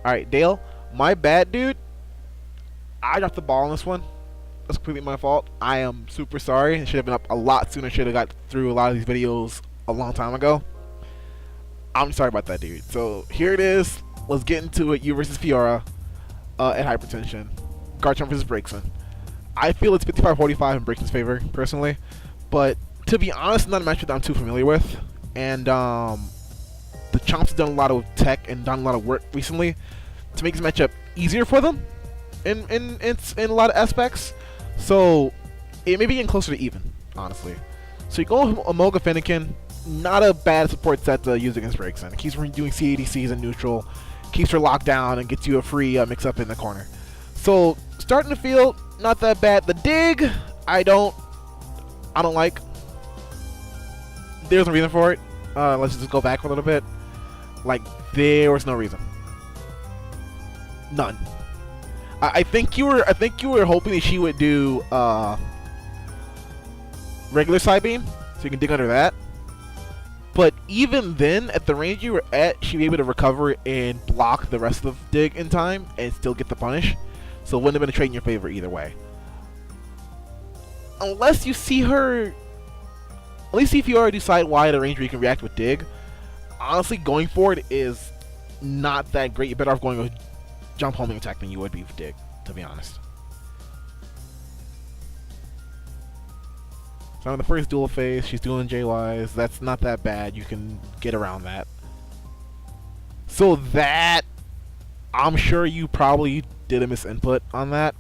Alright, Dale. My bad, dude. I dropped the ball on this one. That's completely my fault. I am super sorry. It should have been up a lot sooner. Should have got through a lot of these videos a long time ago. I'm sorry about that, dude. So here it is. Let's get into it. You versus Fiora at Hypertension. Garchomp versus Braixen. I feel it's 55-45 in Braixen's favor, personally. But to be honest, not a matchup that I'm too familiar with. And the Chomp's done a lot of tech and done a lot of work recently to make this matchup easier for them in a lot of aspects. So it may be getting closer to even, honestly. So you go with Amoga Fennekin, not a bad support set to use against Braixen. It keeps her doing CADCs in neutral, keeps her locked down, and gets you a free mix-up in the corner. So starting to feel not that bad. The dig, I don't like. There's no reason for it. Let's just go back for a little bit. Like, there was no reason. None. I think you were hoping that she would do regular side beam, so you can dig under that. But even then, at the range you were at, she'd be able to recover and block the rest of the dig in time and still get the punish. So it wouldn't have been a trade in your favor either way. Unless you see her, at least see Fiora do side wide at a range where you can react with dig. Honestly, going forward is not that great. You're better off going with jump homing attack than you would be with dig, to be honest. So on the first dual phase, she's doing JYs. That's not that bad. You can get around that. So that, I'm sure you probably did a misinput on that,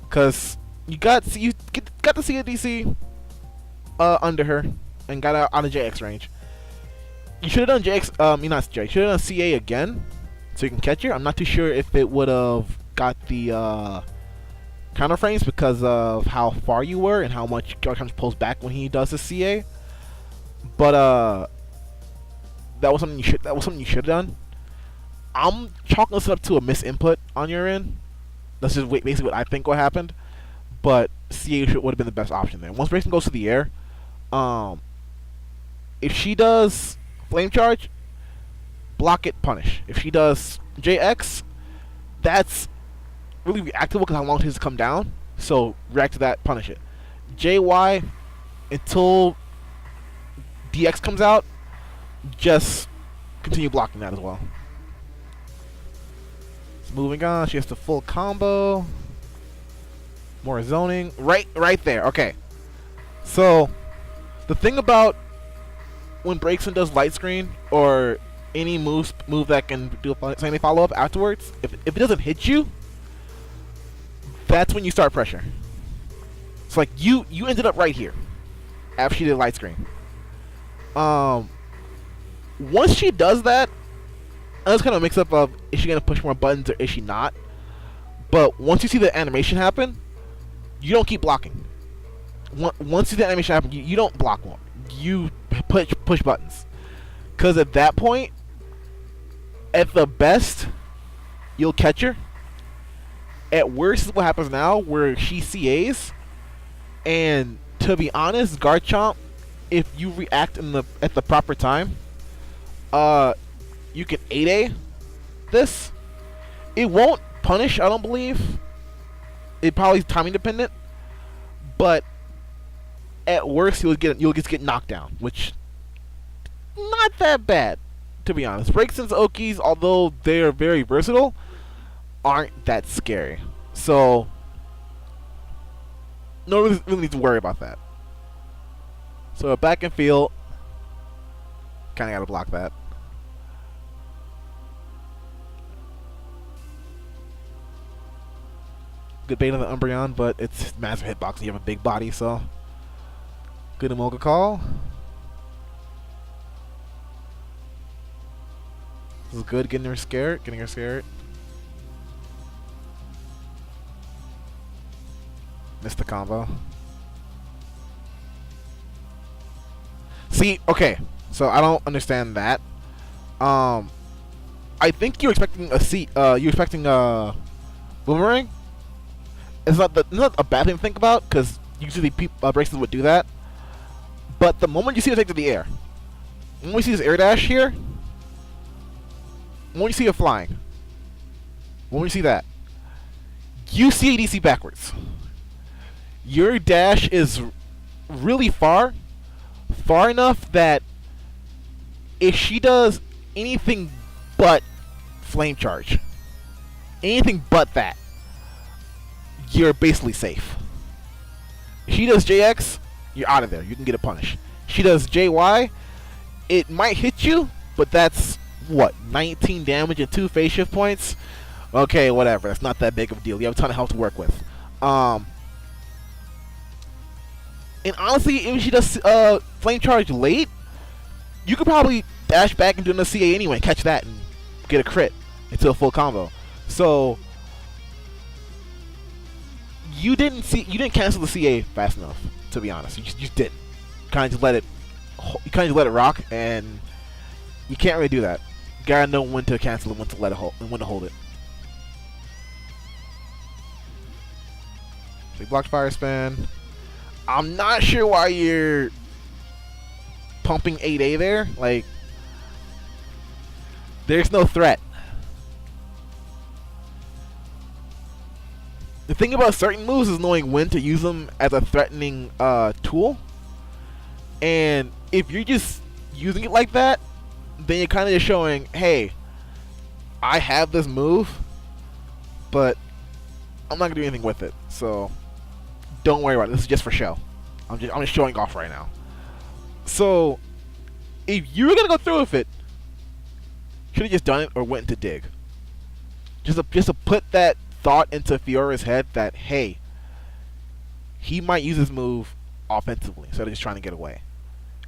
because you got to see a DC under her and got out on the JX range. You should have done JX. Not J. You should have done CA again, so you can catch her. I'm not too sure if it would have got the counter frames because of how far you were and how much Garchomp pulls back when he does the CA. But that was something you should have done. I'm chalking this up to a misinput on your end. That's just basically what I think what happened. But CA would have been the best option there. Once Braixen goes to the air, if she does Flame Charge, block it, punish. If she does JX, that's really reactable because how long it takes to come down. So react to that, punish it. JY, until DX comes out, just continue blocking that as well. Moving on, she has the full combo. More zoning. Right there. Okay. So, the thing about when Braixen does light screen or any move that can do a same follow-up afterwards, if it doesn't hit you, that's when you start pressure. It's like you ended up right here after she did light screen. Once she does that, that's kind of a mix-up of, is she going to push more buttons or is she not? But once you see the animation happen, you don't keep blocking. Once you see the animation happen, you don't block more. You push buttons. Because at that point, at the best, you'll catch her. At worst is what happens now, where she CAs. And to be honest, Garchomp, if you react at the proper time, you can 8A this. It won't punish, I don't believe. It probably is timing dependent. But at worst, you'll just get knocked down, which not that bad, to be honest. Braixen's Okies, although they are very versatile, aren't that scary. So no really need to worry about that. So back and field, kind of got to block that. Good bait on the Umbreon, but it's massive hitbox and you have a big body, so good Amoga call. This is good, getting her scared. Missed the combo. See, okay, so I don't understand that. I think you're expecting a boomerang. It's not a bad thing to think about, because usually Braixen would do that. But the moment you see it take to the air, when we see this air dash here, when you see it flying, when we see that, you see ADC backwards. Your dash is really far enough that if she does anything but flame charge, anything but that, you're basically safe. If she does JX, you're out of there. You can get a punish. She does JY, it might hit you, but that's what, 19 damage and 2 phase shift points. Okay, whatever. That's not that big of a deal. You have a ton of health to work with. And honestly, if she does flame charge late, you could probably dash back and do another CA anyway, catch that, and get a crit into a full combo. So you didn't cancel the CA fast enough, to be honest. You just didn't. Kind of just let it rock, and you can't really do that. You gotta know when to cancel it, when to let it hold, and when to hold it. They blocked fire span. I'm not sure why you're pumping 8A there. Like, there's no threat. The thing about certain moves is knowing when to use them as a threatening tool. And if you're just using it like that, then you're kind of just showing, hey, I have this move, but I'm not gonna do anything with it. So don't worry about it. This is just for show. I'm just showing off right now. So if you were gonna go through with it, should have just done it or went into dig. Just to put that thought into Fiora's head that, hey, he might use his move offensively instead of just trying to get away.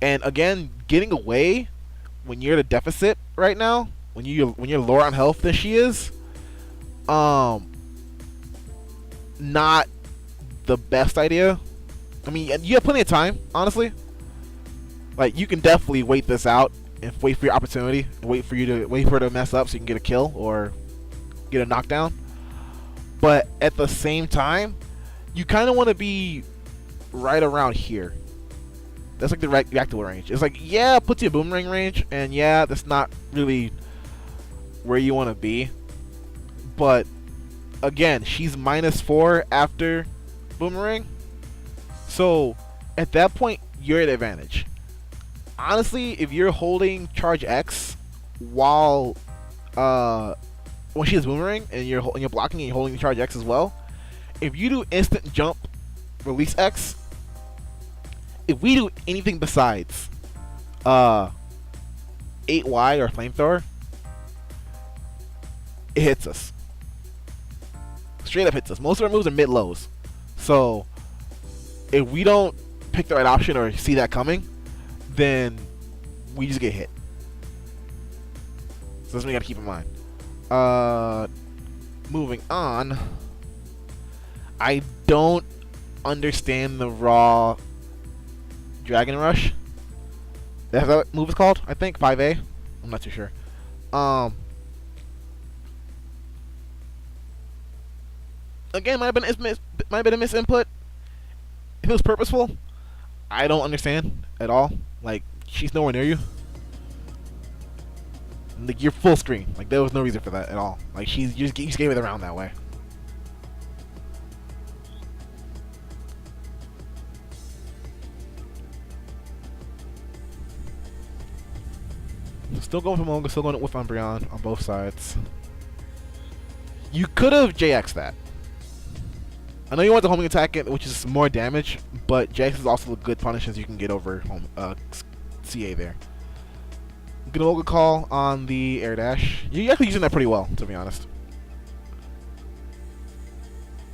And again, getting away when you're at a deficit right now, when you're lower on health than she is, not the best idea. I mean, you have plenty of time, honestly. Like, you can definitely wait this out and wait for your opportunity and wait for her to mess up so you can get a kill or get a knockdown. But at the same time, you kind of want to be right around here. That's like the reactable range. It's like, yeah, it puts you in boomerang range, and yeah, that's not really where you want to be. But again, she's -4 after boomerang, so at that point you're at advantage. Honestly, if you're holding charge X while when she has boomerang and you're blocking and you're holding the charge X as well, if you do instant jump release X, if we do anything besides 8Y or flamethrower, it hits us. Straight up hits us. Most of our moves are mid-lows. So if we don't pick the right option or see that coming, then we just get hit. So that's what we gotta keep in mind. Moving on. I don't understand the raw Dragon Rush. That's what that move is called, I think. 5A. I'm not too sure. Again, might have been a misinput. If it was purposeful, I don't understand at all. Like, she's nowhere near you. Like, you're full screen. Like, there was no reason for that at all. Like, you just gave it around that way. Still going for Mongo, still going with Umbreon on both sides. You could have JX that. I know you want the homing attack, which is more damage, but JX is also a good punish as you can get over CA there. Get a Loga Call on the air dash. You're actually using that pretty well, to be honest.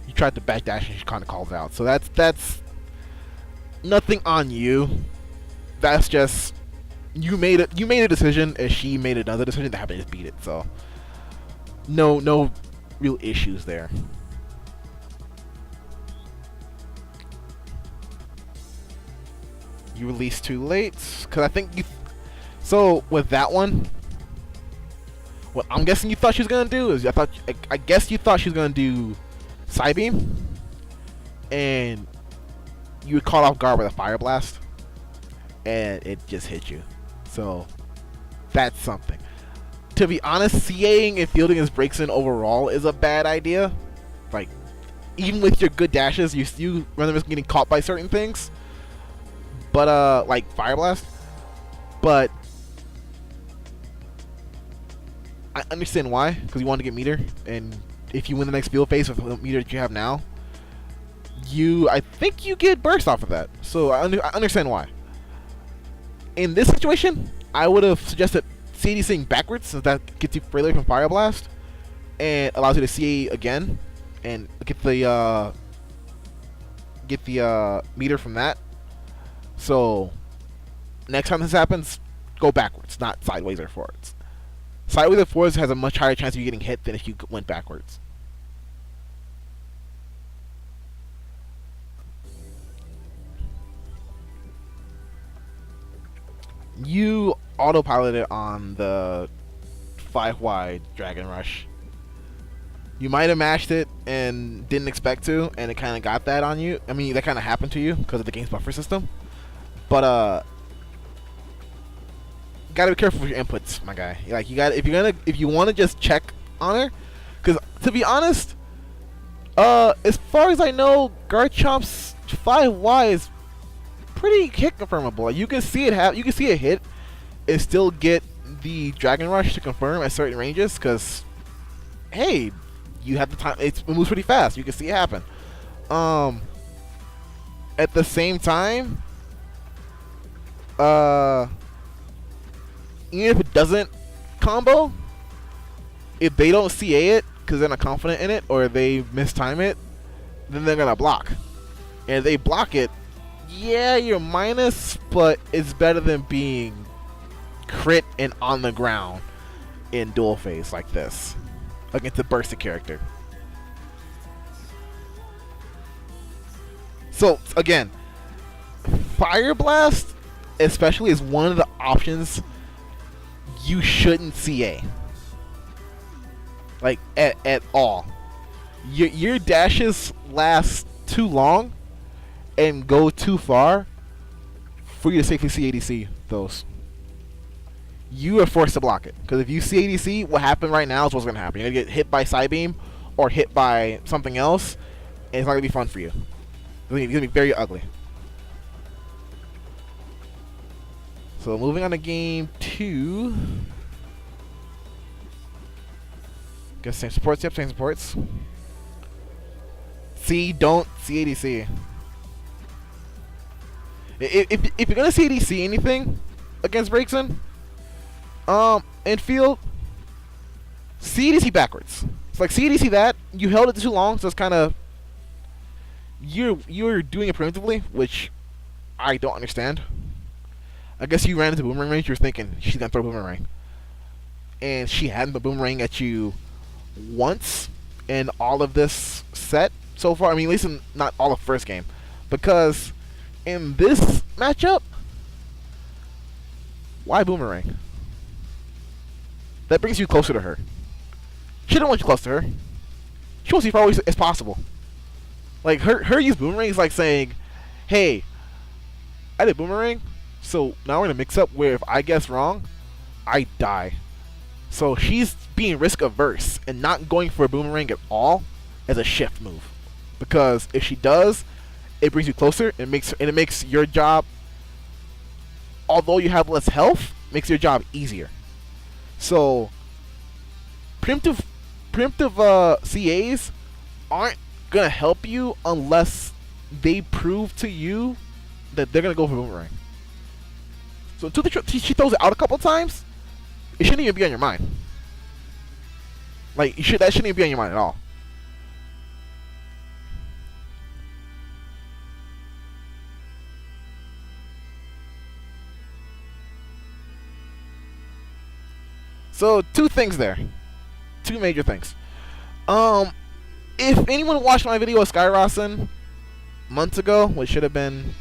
You tried to back dash and she kind of calls out, so that's nothing on you. That's just you made a decision, and she made another decision that happened to just beat it. So no real issues there. You released too late, because I think you. So with that one, what I'm guessing you thought she was gonna do is I guess you thought she was gonna do Psybeam, and you would caught off guard with a Fire Blast, and it just hit you. So that's something. to be honest, CAing and fielding as Braixen overall is a bad idea. Like, even with your good dashes, you run the risk of getting caught by certain things. But, like Fire Blast. But I understand why, because you want to get meter, and if you win the next field phase with the meter that you have now, I think you get burst off of that. So I understand why. In this situation, I would have suggested CADCing backwards, since that gets you further away from Fire Blast and allows you to CA again and get the meter from that. So next time this happens, go backwards, not sideways or forwards. Sideways or forwards has a much higher chance of you getting hit than if you went backwards. You autopiloted on the 5 wide Dragon Rush. You might have mashed it and didn't expect to, and it kind of got that on you. I mean, that kind of happened to you because of the game's buffer system. But gotta be careful with your inputs, my guy. Like, if you want to just check on her, because to be honest, as far as I know, Garchomp's 5Y is pretty hit confirmable. You can see it hit and still get the Dragon Rush to confirm at certain ranges, because hey, you have the time. It moves pretty fast. You can see it happen. At the same time, even if it doesn't combo, if they don't CA it because they're not confident in it or they mistime it, then they're gonna block. And if they block it, yeah, you're minus, but it's better than being crit and on the ground in dual phase like this against a bursted character. So again, Fire Blast especially is one of the options you shouldn't CA. Like at all. Your dashes last too long and go too far for you to safely CADC those. You are forced to block it, because if you CADC, what happened right now is what's going to happen. You're going to get hit by Psybeam or hit by something else, and it's not going to be fun for you. It's going to be very ugly. So moving on to game 2. Guess same supports. Yep, same supports. C, don't CADC. If you're gonna CADC anything against Braixen, in field, CADC backwards. It's like CADC that you held it too long, so it's kind of you're doing it preemptively, which I don't understand. I guess you ran into boomerang range. You're thinking she's gonna throw boomerang, and she hadn't the boomerang at you once in all of this set so far. I mean, at least in not all of first game, because in this matchup, why boomerang? That brings you closer to her. She don't want you close to her. She wants you far away as possible. Like her use boomerang is like saying, "Hey, I did boomerang, so now we're gonna mix up where if I guess wrong, I die." So she's being risk averse and not going for a boomerang at all as a shift move, because if she does, it brings you closer and it makes your job, although you have less health, makes your job easier. So preemptive CAs aren't gonna help you unless they prove to you that they're gonna go for boomerang. So until she throws it out a couple times, it shouldn't even be on your mind. Like that shouldn't even be on your mind at all. So two things there, two major things. If anyone watched my video of Skyrossen months ago, which should have been,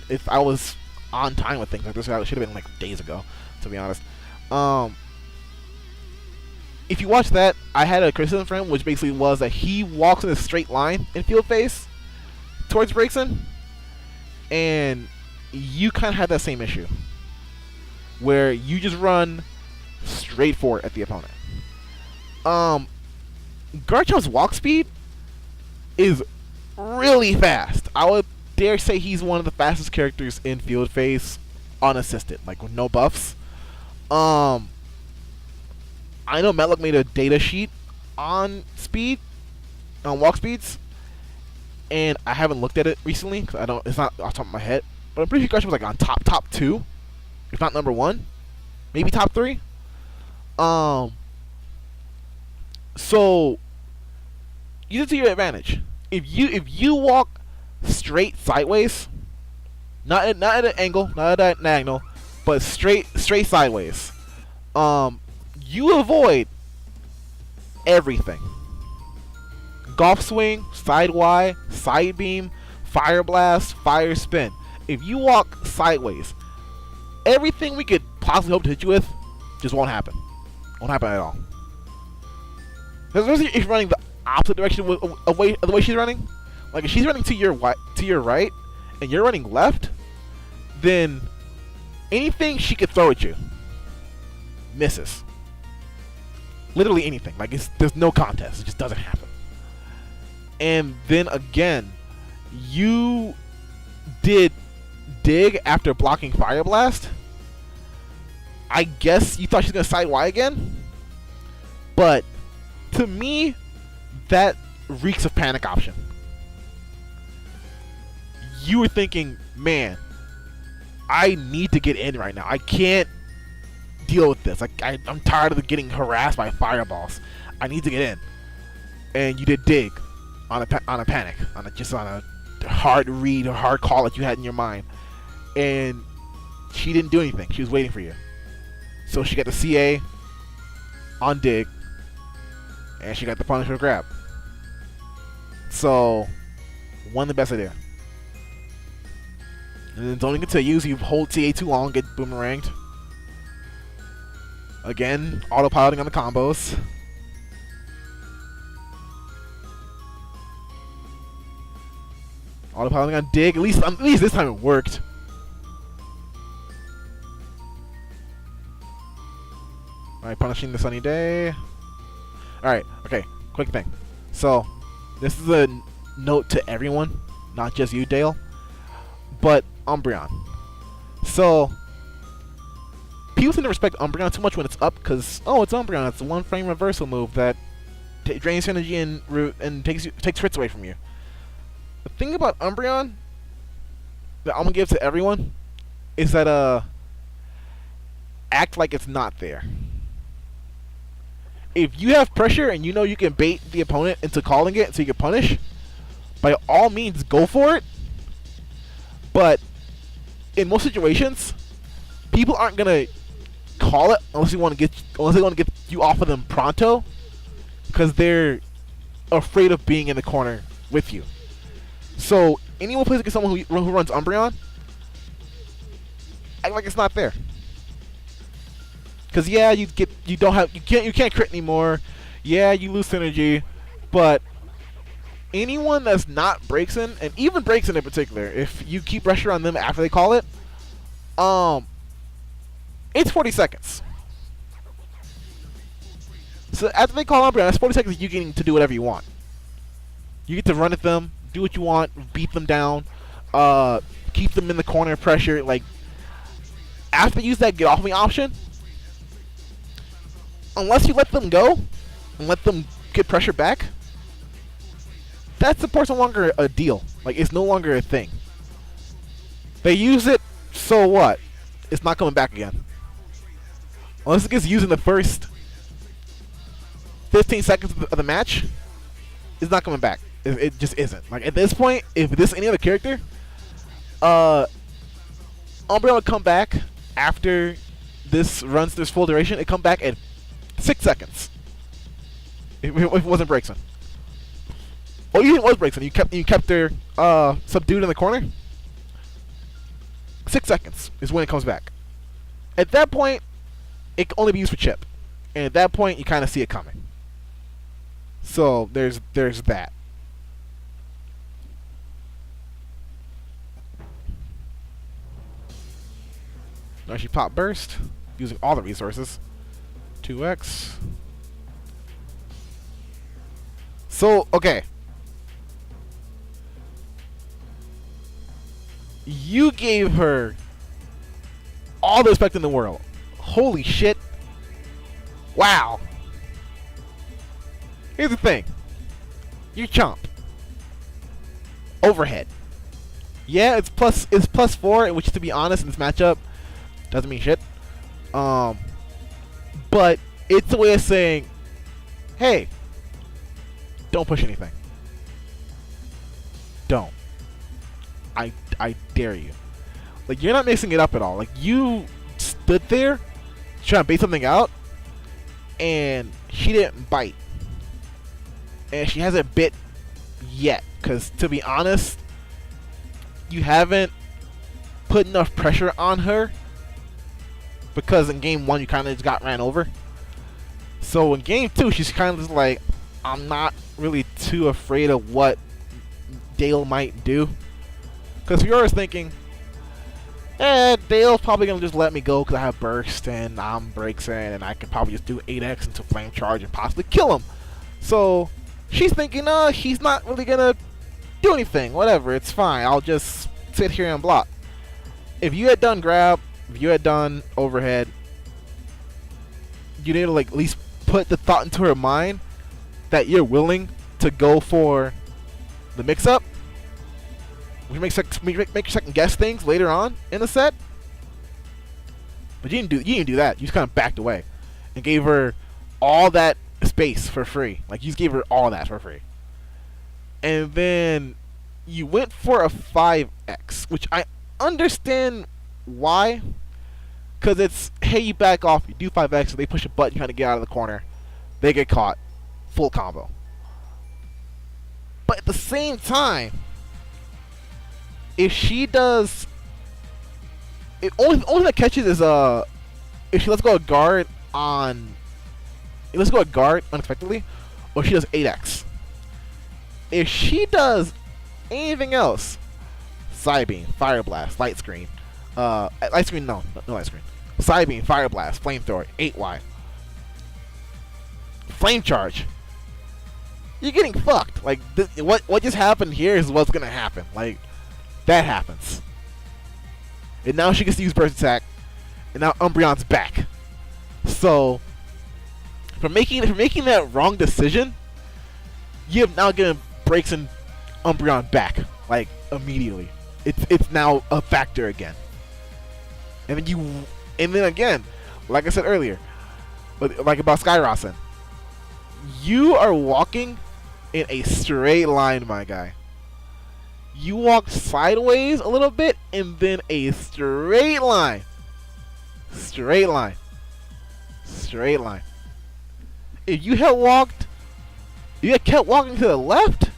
if I was on time with things like this, it should have been like days ago, to be honest. If you watch that, I had a criticism for him, which basically was that he walks in a straight line in field phase towards Braixen, and you kind of had that same issue, where you just run straight straight forward at the opponent. Garchomp's walk speed is really fast. I would dare say he's one of the fastest characters in field phase unassisted, like with no buffs. I know Metlock made a data sheet on speed, on walk speeds, and I haven't looked at it recently because it's not off the top of my head. But I'm pretty sure Garchomp was like on top 2, if not number 1, maybe top 3. So use it to your advantage. If you walk straight sideways, not at an angle, not at an diagonal, but straight sideways, you avoid everything. Golf swing, side Y, side beam, fire blast, fire spin. If you walk sideways, everything we could possibly hope to hit you with just won't happen. Won't happen at all. Especially if you're running the opposite direction away the way she's running. Like if she's running to your right and you're running left, then anything she could throw at you misses. Literally anything. Like there's no contest. It just doesn't happen. And then again, you did dig after blocking Fire Blast. I guess you thought she was gonna side Y again, but to me, that reeks of panic option. You were thinking, man, I need to get in right now. I can't deal with this. I'm tired of getting harassed by fireballs. I need to get in. And you did dig on a panic, on a hard read or hard call that you had in your mind. And she didn't do anything. She was waiting for you. So she got the CA on dig, and she got the punish or grab. So, one of the best idea. And then zoning continues. You hold TA too long, get boomeranged. Again, autopiloting on the combos. Autopiloting on dig. At least this time it worked. Alright, punishing the sunny day. Alright, okay, quick thing. So, this is a note to everyone, not just you, Dale, but Umbreon. So, people seem to respect Umbreon too much when it's up because, oh, it's Umbreon. It's a one-frame reversal move that drains energy and takes crits away from you. The thing about Umbreon that I'm going to give to everyone is that, act like it's not there. If you have pressure and you know you can bait the opponent into calling it so you can punish, by all means go for it. But in most situations, people aren't gonna call it unless they want to get you off of them pronto, because they're afraid of being in the corner with you. So anyone plays against someone who runs Umbreon, act like it's not there. Cause yeah, you can't crit anymore. Yeah, you lose synergy, but anyone that's not Braixen, and even Braixen in particular, if you keep pressure on them after they call it, it's 40 seconds. So after they call Umbreon, that's 40 seconds of you getting to do whatever you want. You get to run at them, do what you want, beat them down, keep them in the corner of pressure. Like after you use that get off me option, unless you let them go and let them get pressure back, that support's no longer a deal. Like, it's no longer a thing. They use it, so what? It's not coming back again. Unless it gets used in the first 15 seconds of the match, it's not coming back. It just isn't. Like, at this point, if this is any other character, Umbreon would come back after this runs this full duration. It come back at 6 seconds. If it wasn't Braixen. Oh, even it was Braixen. You kept her subdued in the corner. 6 seconds is when it comes back. At that point, it can only be used for chip, and at that point, you kind of see it coming. So there's that. Now she pop burst using all the resources. 2, 2x. So, okay. You gave her all the respect in the world. Holy shit. Wow. Here's the thing. You're Chomp. Overhead. Yeah, it's plus 4, which to be honest in this matchup doesn't mean shit. But it's a way of saying, hey, don't push anything. Don't. I dare you. Like, you're not mixing it up at all. Like, you stood there trying to bait something out, and she didn't bite. And she hasn't bit yet. Because, to be honest, you haven't put enough pressure on her. Because in game 1, you kind of just got ran over. So in game 2, she's kind of just like, I'm not really too afraid of what Dale might do. Because Fiora's thinking, Dale's probably going to just let me go because I have Burst and I'm Braixen and I can probably just do 8x into Flame Charge and possibly kill him. So she's thinking, he's not really going to do anything. Whatever, it's fine. I'll just sit here and block. If you had done grab, if you had done overhead, you need to like at least put the thought into her mind that you're willing to go for the mix-up. Make you second guess things later on in the set. But you didn't do that. You just kind of backed away and gave her all that space for free. Like, you just gave her all that for free. And then you went for a 5x, which I understand why. Because it's, hey, you back off, you do 5x, so they push a button trying to get out of the corner. They get caught. Full combo. But at the same time, if she does, only thing that catches is if she lets go a guard unexpectedly, or she does 8x. If she does anything else, Side Beam, Fire Blast, Light Screen, Light Screen, no Light Screen, Side Beam, Fire Blast, Flamethrower, 8Y, Flame Charge, you're getting fucked. Like, what just happened here is what's gonna happen. Like, that happens. And now she gets to use Burst Attack, and now Umbreon's back. So, for making that wrong decision, you have now given Braixen Umbreon back, like, immediately. It's now a factor again. And then again, like I said earlier, like about Skyrossen, you are walking in a straight line, my guy. You walk sideways a little bit and then a straight line. Straight line. Straight line. If you had kept walking to the left,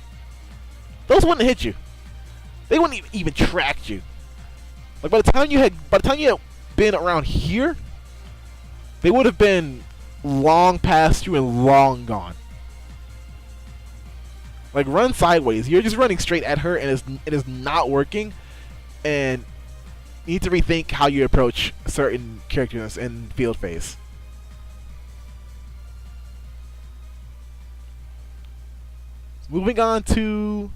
those wouldn't hit you. They wouldn't even track you. Like, by the time you had been around here, they would have been long past you and long gone. Like, run sideways. You're just running straight at her, and it is not working. And you need to rethink how you approach certain characters in field phase. Moving on to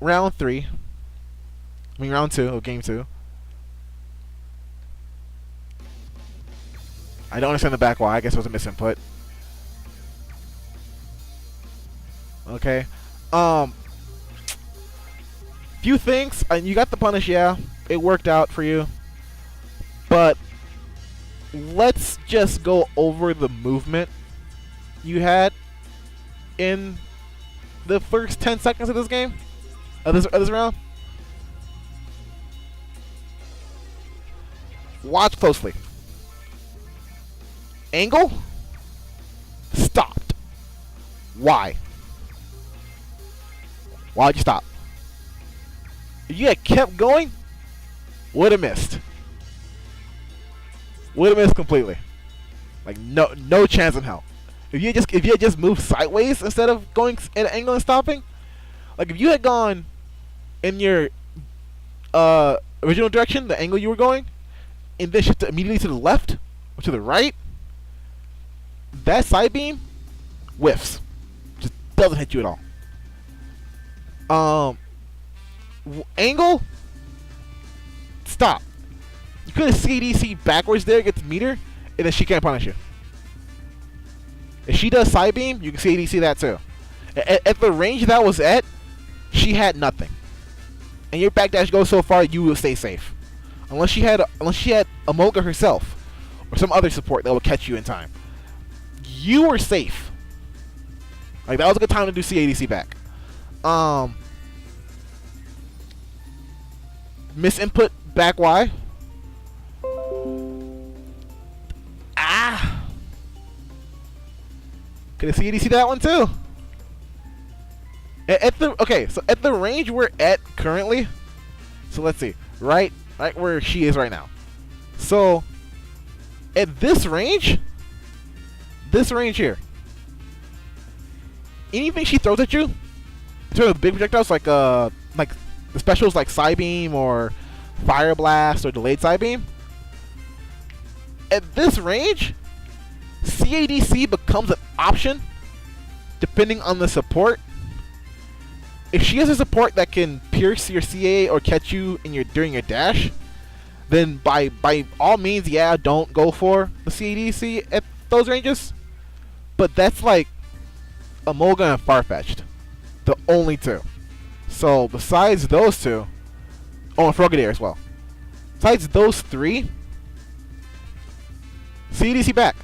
round 3. I mean, round 2 of game 2. I don't understand the back why. I guess it was a misinput. Okay. Few things. You got the punish, yeah. It worked out for you. But let's just go over the movement you had in the first 10 seconds of this game. Of this round. Watch closely. Angle. Stopped. Why? Why'd you stop? If you had kept going, would have missed. Would have missed completely. Like, no chance in hell. If you had just moved sideways instead of going at an angle and stopping, like if you had gone in your original direction, the angle you were going, and then shifted immediately to the left or to the right, that side beam whiffs. Just doesn't hit you at all. Angle, stop. You could have CDC backwards there, get the meter, and then she can't punish you. If she does side beam, you can CDC that too. At the range that was at, she had nothing. And your backdash goes so far, you will stay safe. Unless she had Amoga herself or some other support that will catch you in time. You were safe. Like, that was a good time to do CADC back. Misinput back Y. Ah. Could have CADC that one too. At the range we're at currently. So let's see. Right where she is right now. So at this range here, anything she throws at you, in terms of big projectiles like the specials like Psybeam or Fire Blast or Delayed Psybeam, at this range, CADC becomes an option depending on the support. If she has a support that can pierce your CA or catch you during your dash, then by all means, yeah, don't go for the CADC at those ranges. But that's like Amoga and Farfetch'd, the only two. So besides those two, oh, and Frogadier as well. Besides those three, CADC back.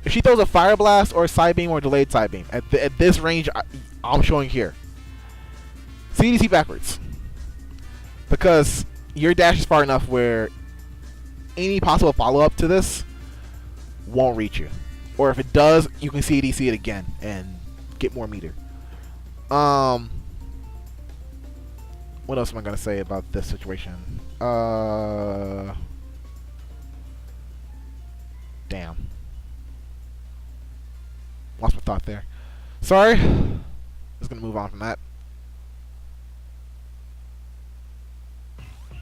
If she throws a Fire Blast or a Psybeam or Delayed Psybeam at this range I'm showing here, CDC backwards. Because your dash is far enough where any possible follow-up to this won't reach you. Or if it does, you can CDC it again and get more meter. What else am I going to say about this situation? Damn. Lost my thought there. Sorry. Just going to move on from that.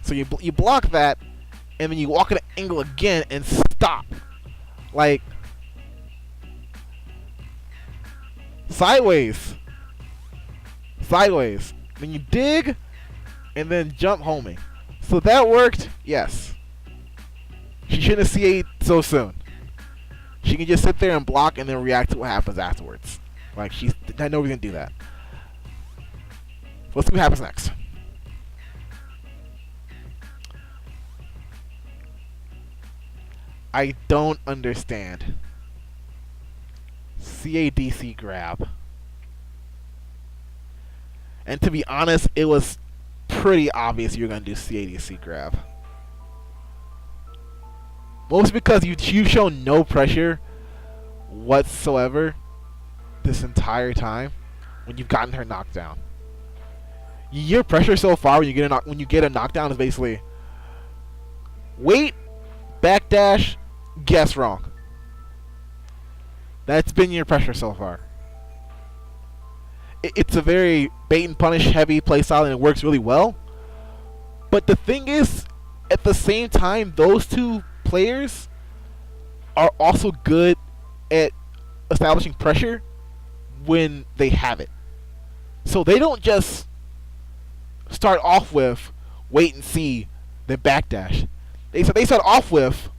So you block that, and then you walk at an angle again and stop. Like, sideways. Then you dig, and then jump homing. So that worked, yes. She shouldn't have CA'd so soon. She can just sit there and block and then react to what happens afterwards. Like, I know we're going to do that. Let's see what happens next. I don't understand. CADC grab. And to be honest, it was pretty obvious you were going to do CADC grab. Mostly because you've shown no pressure whatsoever this entire time when you've gotten her knocked down. Your pressure so far when you get a knockdown is basically wait, backdash, guess wrong. That's been your pressure so far. It's a very bait and punish heavy playstyle and it works really well. But the thing is, at the same time, those two players are also good at establishing pressure when they have it. So they don't just start off with wait and see, then backdash. They start off with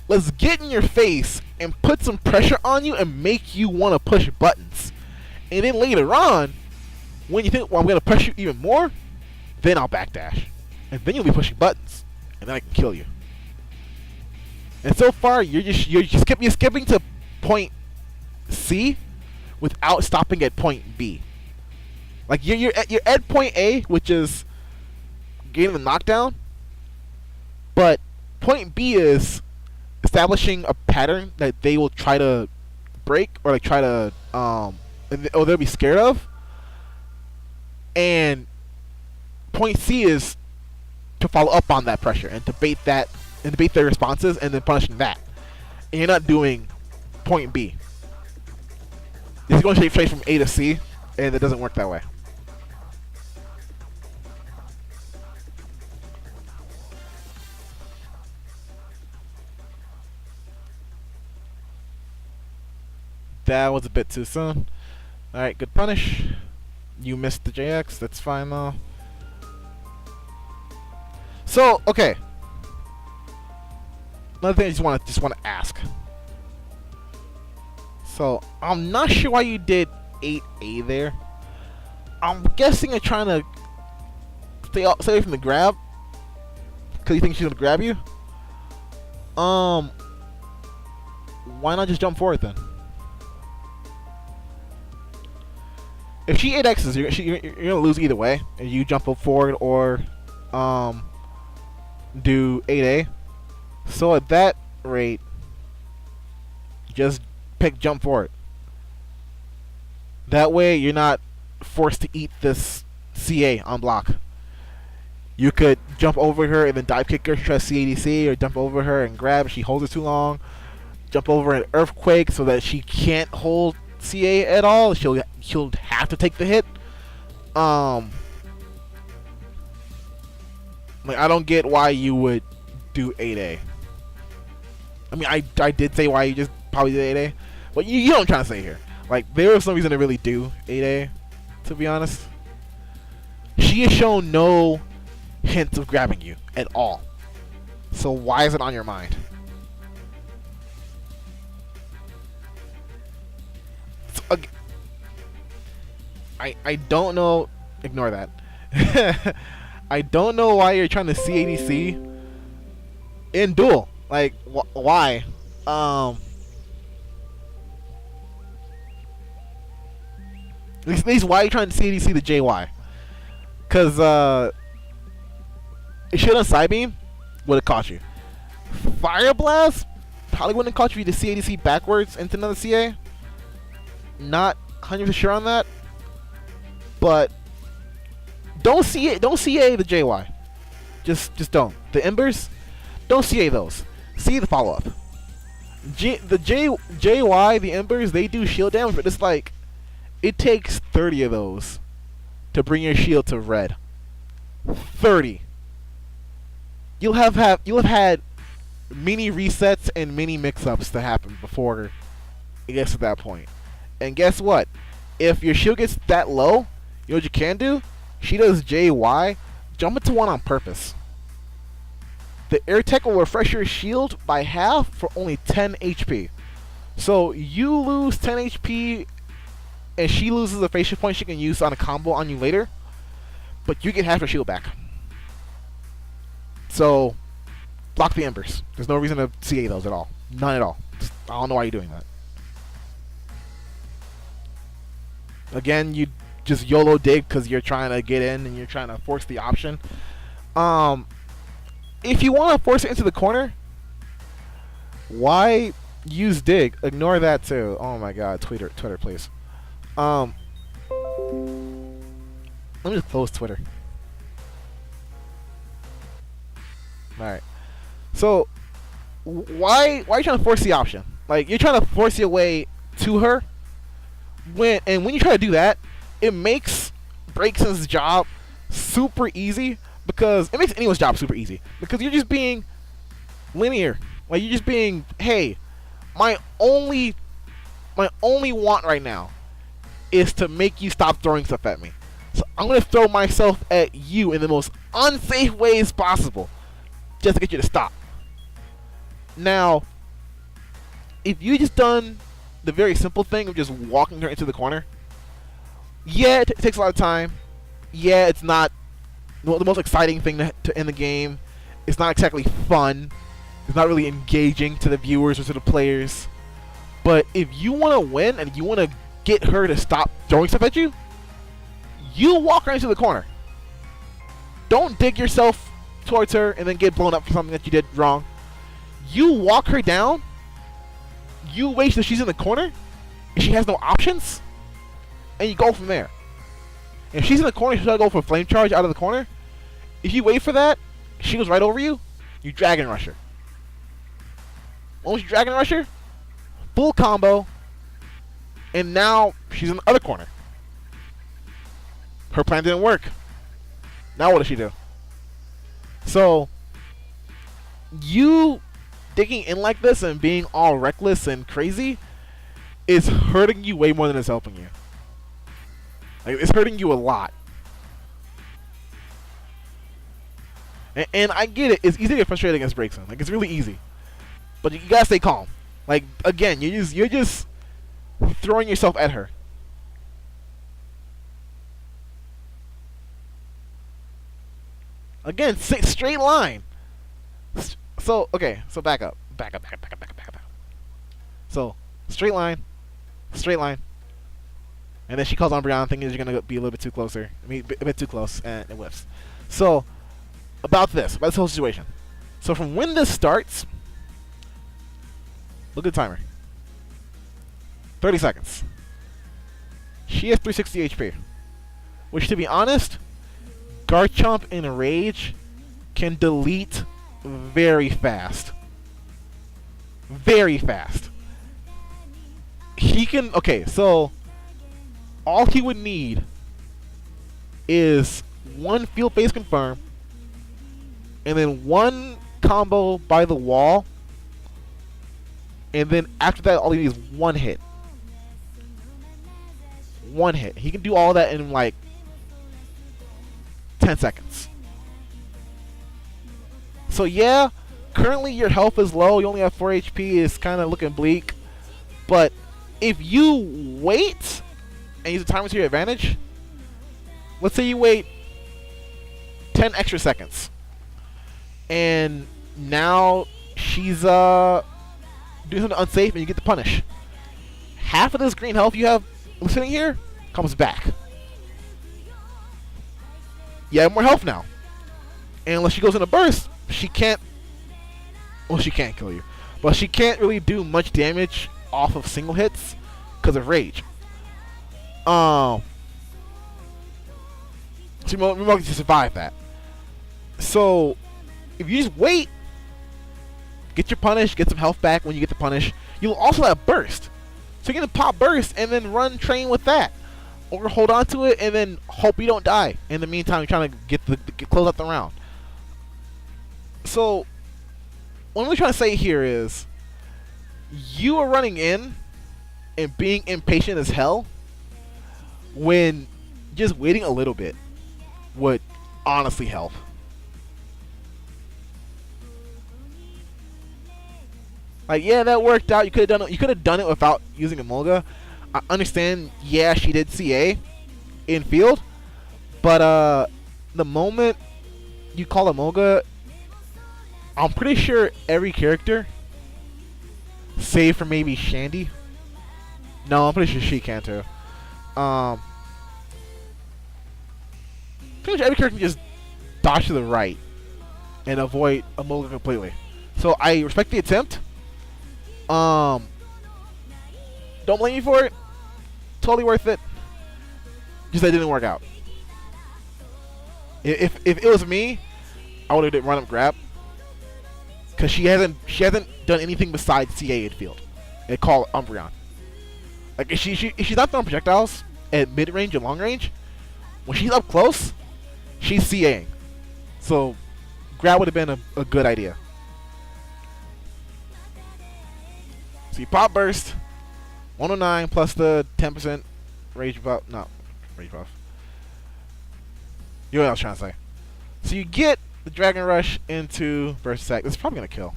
let's get in your face and put some pressure on you and make you want to push buttons. And then later on, when you think, well, I'm going to push you even more, then I'll backdash. And then you'll be pushing buttons. And then I can kill you. And so far, you're skipping to point C without stopping at point B. Like, you're at point A, which is getting the knockdown. But point B is establishing a pattern that they will try to break or like try to or they'll be scared of. And point C is to follow up on that pressure and to bait their responses and then punishing that. And you're not doing point B. It's going straight from A to C, and it doesn't work that way. That was a bit too soon. Alright, good punish. You missed the JX. That's fine though. So, okay. Another thing I just want to ask. So, I'm not sure why you did 8A there. I'm guessing you're trying to stay away from the grab. Because you think she's going to grab you. Why not just jump forward then? If she 8X's, you're going to lose either way. If you jump up forward or do 8A. So at that rate, just pick jump forward. That way you're not forced to eat this CA on block. You could jump over her and then dive kick her, try CADC, or jump over her and grab if she holds it too long. Jump over an earthquake so that she can't hold CA at all. She'll have to take the hit. Like, I don't get why you would do 8A. I mean, I did say why you just probably did 8A, but you know what I'm trying to say here. Like, there was no reason to really do 8A, to be honest. She has shown no hints of grabbing you at all. So why is it on your mind? So, I don't know. Ignore that. I don't know why you're trying to CADC in duel. Like, why? At least why are you trying to CADC the JY? Because, it should have side beam, would have caught you. Fire Blast probably wouldn't have caught you to CADC backwards into another CA. Not 100% sure on that. But don't CA the JY. Just don't. The Embers, don't CA those. See the follow up. JY, the Embers, they do shield damage, but it's like it takes 30 of those to bring your shield to red. 30. You'll have had mini resets and mini mix-ups to happen before it gets to that point. And guess what? If your shield gets that low, you know what you can do? She does JY, jump into one on purpose. The air tech will refresh your shield by half for only 10 HP. So you lose 10 HP and she loses a facial point she can use on a combo on you later, but you get half your shield back. So block the Embers. There's no reason to CA those at all. None at all. I don't know why you're doing that. Again, you just YOLO dig because you're trying to get in and you're trying to force the option. If you want to force it into the corner, why use dig? Ignore that too. Oh my god, Twitter please. Let me just close Twitter. Alright. So why are you trying to force the option? Like, you're trying to force your way to her. When you try to do that, it makes Braixen's job super easy, because it makes anyone's job super easy, because you're just being linear. Like, you're just being, hey, my only want right now is to make you stop throwing stuff at me. So I'm gonna throw myself at you in the most unsafe ways possible, just to get you to stop. Now, if you just done the very simple thing of just walking her into the corner, yeah, it takes a lot of time. Yeah, it's not the most exciting thing to end the game. It's not exactly fun. It's not really engaging to the viewers or to the players. But if you want to win and you want to get her to stop throwing stuff at you, you walk her into the corner. Don't dig yourself towards her and then get blown up for something that you did wrong. You walk her down. You wait till she's in the corner and she has no options, and you go from there. If she's in the corner, she's gonna go for flame charge out of the corner. If you wait for that, she goes right over you. You dragon rush her. Once you dragon rush her, full combo, and now she's in the other corner. Her plan didn't work. Now what does she do? So you digging in like this and being all reckless and crazy is hurting you way more than it's helping you. Like, it's hurting you a lot. And I get it. It's easy to get frustrated against Braixen. Like, it's really easy. But you gotta stay calm. Like, again, you're just throwing yourself at her. Again, straight line. So, okay, so back up. Back up. So, straight line. And then she calls on Umbreon, thinking you're going to be a little bit too closer. I mean, a bit too close, and it whiffs. So, about this whole situation. So, from when this starts, look at the timer. 30 seconds. She has 360 HP. Which, to be honest, Garchomp in Rage can delete very fast. Very fast. He can... Okay, so... all he would need is one field base confirm, and then one combo by the wall, and then after that, all he needs is one hit. One hit. He can do all that in like 10 seconds. So yeah, currently your health is low. You only have 4 HP. It's kind of looking bleak. But if you wait and use the timer to your advantage, let's say you wait 10 extra seconds, and now she's doing something unsafe, and you get the punish. Half of this green health you have sitting here comes back. You have more health now, and unless she goes in a burst, she can't. Well, she can't kill you, but she can't really do much damage off of single hits because of rage. So you're more likely to survive that. So if you just wait, get your punish, get some health back when you get the punish, you'll also have burst. So you're gonna pop burst and then run train with that, or hold on to it and then hope you don't die. In the meantime, you're trying to get close out the round. So what I'm trying to say here is, you are running in and being impatient as hell, when just waiting a little bit would honestly help. Like, yeah, that worked out. You could have done it. You could have done it without using Emolga. I understand. Yeah, she did CA in field, but the moment you call Emolga, I'm pretty sure every character, save for maybe Shandy. No, I'm pretty sure she can too. Pretty much every character can just dodge to the right and avoid Emolga completely. So I respect the attempt. Don't blame me for it. Totally worth it. Just that it didn't work out. If it was me, I would have run up grab, because she hasn't done anything besides CA in field and call Umbreon. Like, if she's not throwing projectiles at mid range and long range, when she's up close, she's CAing. So grab would have been a good idea. So you pop burst, 109 plus the 10% rage buff. Not rage buff. You know what I was trying to say. So you get the Dragon Rush into burst attack. This is probably gonna kill.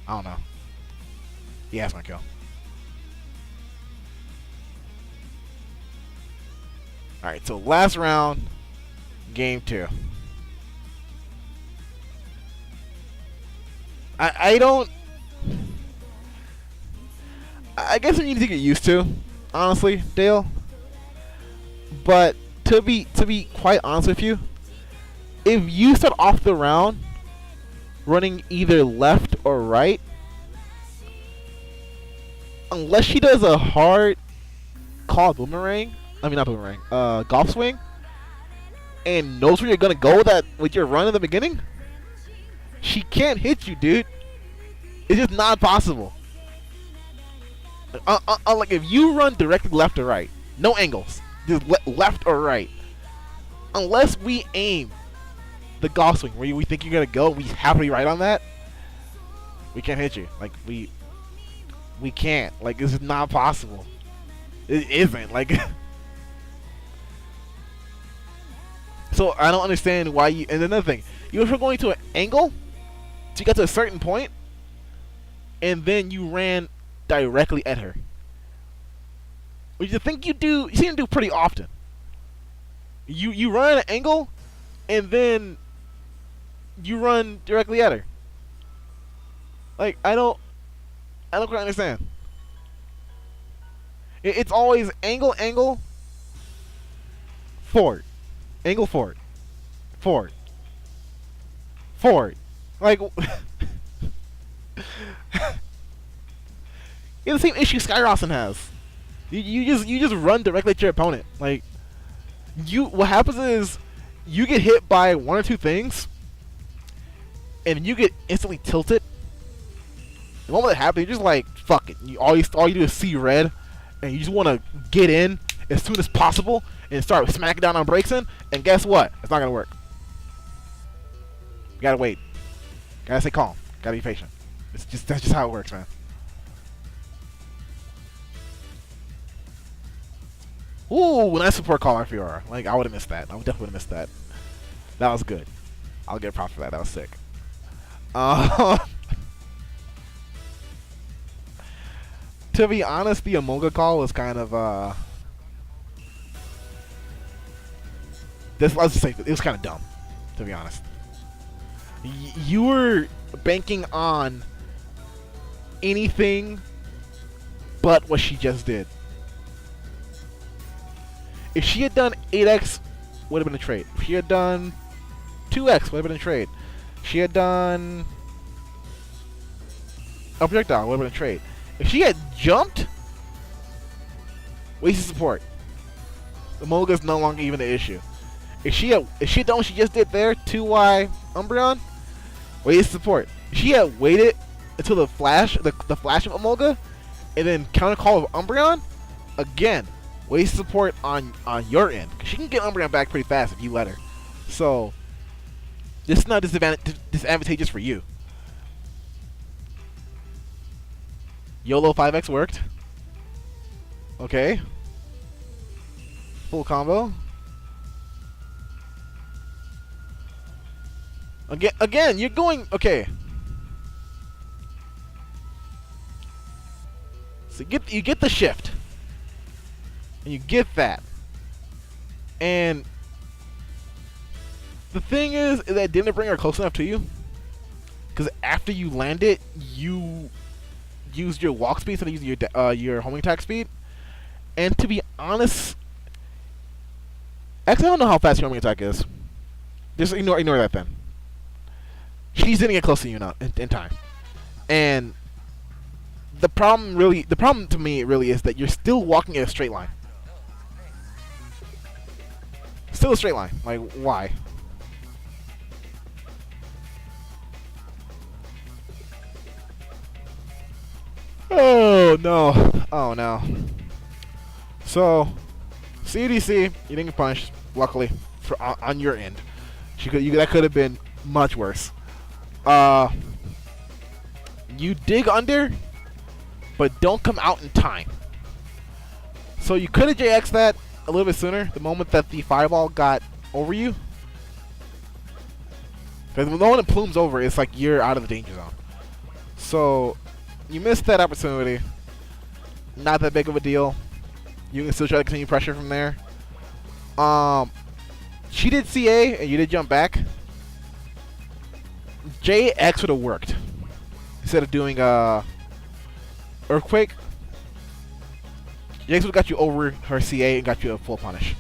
I don't know. Yeah, it's gonna kill. Alright, so last round, game 2. I guess we need to get used to, honestly, Dale. But to be quite honest with you, if you start off the round running either left or right, unless she does a hard call boomerang, not boomerang, golf swing, and knows where you're gonna go with your run in the beginning, she can't hit you, dude. It's just not possible. Like, if you run directly left or right, no angles, just left or right, unless we aim the golf swing where we think you're gonna go, we have to be right on that, we can't hit you. Like, we We can't. Like, this is not possible. It isn't. Like, so I don't understand why you. And another thing, you were going to an angle, so you got to a certain point, and then you ran directly at her. Which you think you do. You seem to do pretty often. You run at an angle, and then you run directly at her. Like, I don't quite understand. It's always angle, forward, angle, forward, forward. Like, you have the same issue Skyrossen has. You just run directly at your opponent. Like, what happens is you get hit by one or two things, and you get instantly tilted. The moment that happens, you're just like, fuck it. All you do is see red, and you just want to get in as soon as possible and start smacking down on Braixen. And guess what? It's not gonna work. You gotta wait. Gotta stay calm. Gotta be patient. That's just how it works, man. Ooh, nice support call on Fiora. Like, I would have missed that. I definitely would have missed that. That was good. I'll get a prop for that. That was sick. To be honest, the Amoga call was kind of let's just say it was kind of dumb. To be honest, you were banking on anything but what she just did. If she had done 8x, would have been a trade. If she had done 2x, would have been a trade. If she had done a projectile, would have been a trade. If she had jumped, wasted support. The Moga's no longer even an issue. If she had done what she just did there, 2Y Umbreon, wasted support. If she had waited until the flash of Amoga, and then counter call of Umbreon, again, wasted support on your end. She can get Umbreon back pretty fast if you let her. So this is not disadvantageous for you. YOLO 5x worked. Okay. Full combo. Again, you're going... Okay. So you get the shift. And you get that. And the thing is that it didn't bring her close enough to you. Because after you land it, you used your walk speed instead of using your homing attack speed. And to be honest, actually I don't know how fast your homing attack is. Just ignore that then. She's didn't get close to you now in time. And the problem to me really is that you're still walking in a straight line. Still a straight line. Like, why? Oh no. Oh no. So, CDC, you didn't get punished, luckily, on your end. That could have been much worse. You dig under, but don't come out in time. So you could have JX'd that a little bit sooner, the moment that the fireball got over you. Because the moment it plumes over, it's like you're out of the danger zone. So you missed that opportunity. Not that big of a deal. You can still try to continue pressure from there. She did CA and you did jump back. JX would have worked instead of doing Earthquake. JX would have got you over her CA and got you a full punish.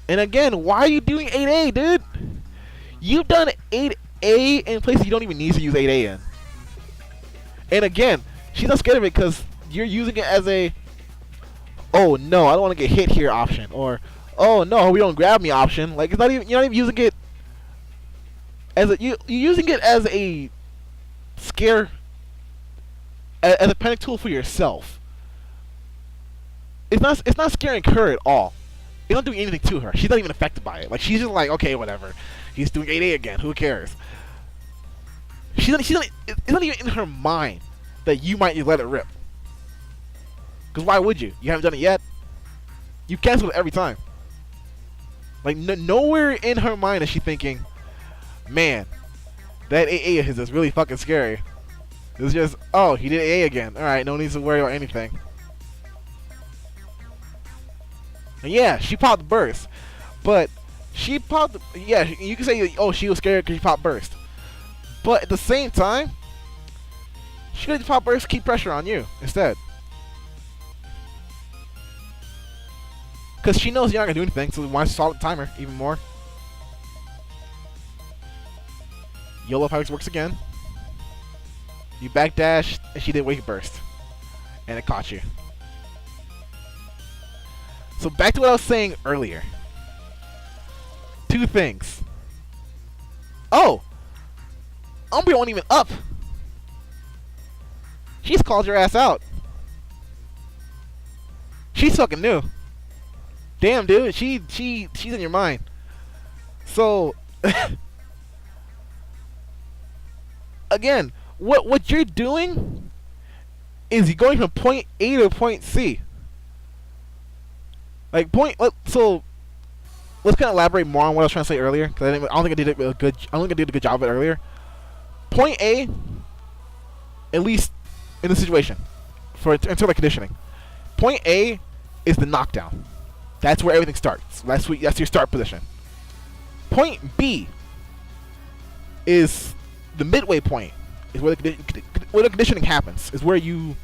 And again, why are you doing 8A, dude? You've done 8A in places you don't even need to use 8A in. And again, she's not scared of it because you're using it as a, oh no, I don't want to get hit here option, or oh no, we don't grab me option. Like, it's not even, you're not even using it as a, you're using it as a scare, as a panic tool for yourself. It's not scaring her at all. It's not doing anything to her. She's not even affected by it. Like, she's just like, okay, whatever. He's doing 8A again. Who cares? It's not even in her mind that you might let it rip. Because why would you? You haven't done it yet. You cancel it every time. Like, nowhere in her mind is she thinking, man, that AA is really fucking scary. It's just, oh, he did AA again. Alright, no need to worry about anything. And yeah, she popped burst. But she popped, yeah, you can say, oh, she was scared because she popped burst. But at the same time, she could pop burst, keep pressure on you instead. Because she knows you're not going to do anything, so why stall the timer even more? YOLO Pirates works again. You backdash, and she did wake burst. And it caught you. So back to what I was saying earlier. Two things. Oh! Umbreon wasn't even up. She's called your ass out. She's fucking new. Damn, dude, she's in your mind. So again, what you're doing is you're going from point A to point C. Like so let's kind of elaborate more on what I was trying to say earlier, because I don't think I did a good job of it earlier. Point A, at least in the situation, until like conditioning. Point A is the knockdown. That's where everything starts. That's your start position. Point B is the midway point. Is where the conditioning happens. Is where you